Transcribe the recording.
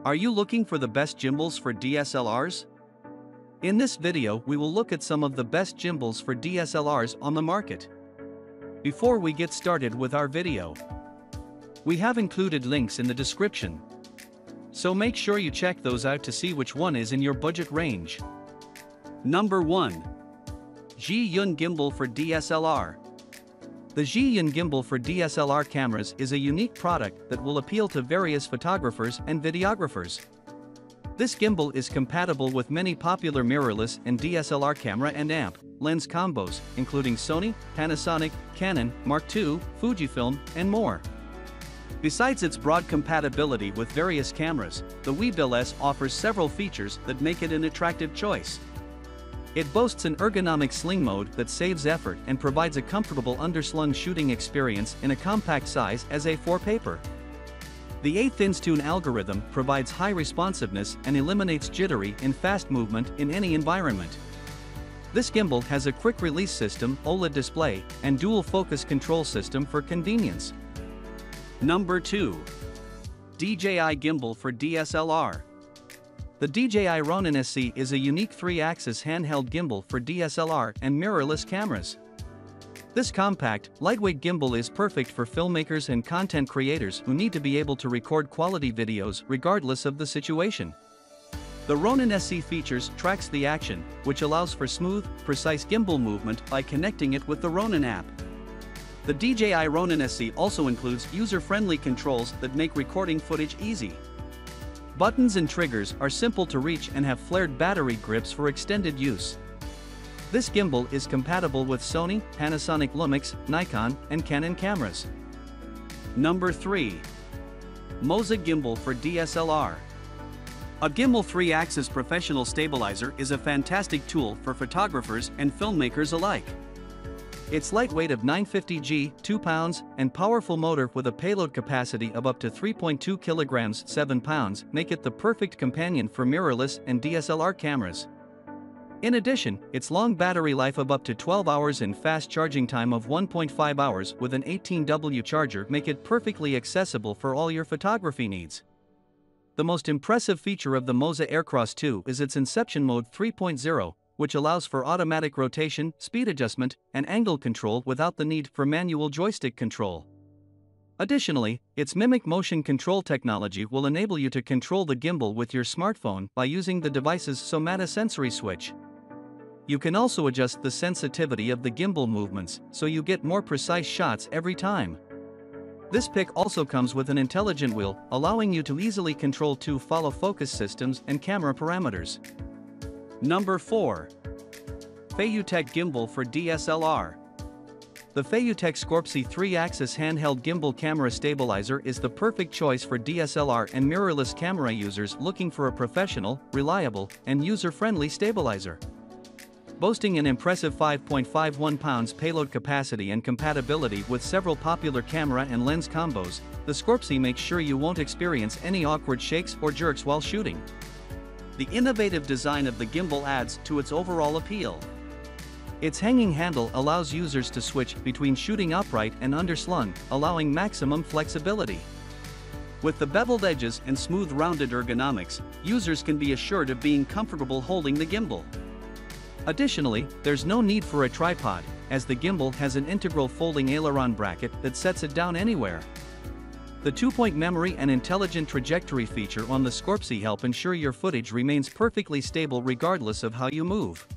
Are you looking for the best gimbals for DSLRs? In this video we will look at some of the best gimbals for DSLRs on the market. Before we get started with our video, we have included links in the description, so make sure you check those out to see which one is in your budget range. Number 1. DJI Gimbal for DSLR. The DJI Gimbal for DSLR cameras is a unique product that will appeal to various photographers and videographers. This gimbal is compatible with many popular mirrorless and DSLR camera and amp lens combos, including Sony, Panasonic, Canon, Mark II, Fujifilm, and more. Besides its broad compatibility with various cameras, the Gimbal S offers several features that make it an attractive choice. It boasts an ergonomic sling mode that saves effort and provides a comfortable underslung shooting experience in a compact size as A4 paper. The 8-inch tune algorithm provides high responsiveness and eliminates jittery and fast movement in any environment. This gimbal has a quick release system, OLED display, and dual focus control system for convenience. Number 2. DJI Gimbal for DSLR. The DJI Ronin SC is a unique 3-axis handheld gimbal for DSLR and mirrorless cameras. This compact, lightweight gimbal is perfect for filmmakers and content creators who need to be able to record quality videos regardless of the situation. The Ronin SC features tracks the action, which allows for smooth, precise gimbal movement by connecting it with the Ronin app. The DJI Ronin SC also includes user-friendly controls that make recording footage easy. Buttons and triggers are simple to reach and have flared battery grips for extended use. This gimbal is compatible with Sony, Panasonic Lumix, Nikon, and Canon cameras. Number 3. MOZA Gimbal for DSLR. A gimbal 3-axis professional stabilizer is a fantastic tool for photographers and filmmakers alike. Its lightweight of 950 g, 2 pounds, and powerful motor with a payload capacity of up to 3.2 kilograms, 7 pounds, make it the perfect companion for mirrorless and DSLR cameras. In addition, its long battery life of up to 12 hours and fast charging time of 1.5 hours with an 18W charger make it perfectly accessible for all your photography needs. The most impressive feature of the MOZA Aircross 2 is its Inception Mode 3.0, which allows for automatic rotation, speed adjustment, and angle control without the need for manual joystick control. Additionally, its Mimic Motion Control technology will enable you to control the gimbal with your smartphone by using the device's somatosensory switch. You can also adjust the sensitivity of the gimbal movements, so you get more precise shots every time. This pick also comes with an intelligent wheel, allowing you to easily control 2 follow focus systems and camera parameters. Number 4. FeiyuTech Gimbal for DSLR. The FeiyuTech Scorpsey 3-axis handheld gimbal camera stabilizer is the perfect choice for DSLR and mirrorless camera users looking for a professional, reliable, and user-friendly stabilizer. Boasting an impressive 5.51 pounds payload capacity and compatibility with several popular camera and lens combos, the Scorpsey makes sure you won't experience any awkward shakes or jerks while shooting. The innovative design of the gimbal adds to its overall appeal. Its hanging handle allows users to switch between shooting upright and underslung, allowing maximum flexibility. With the beveled edges and smooth rounded ergonomics, users can be assured of being comfortable holding the gimbal. Additionally, there's no need for a tripod, as the gimbal has an integral folding aileron bracket that sets it down anywhere. The 2-point memory and intelligent trajectory feature on the Scorpsey help ensure your footage remains perfectly stable regardless of how you move.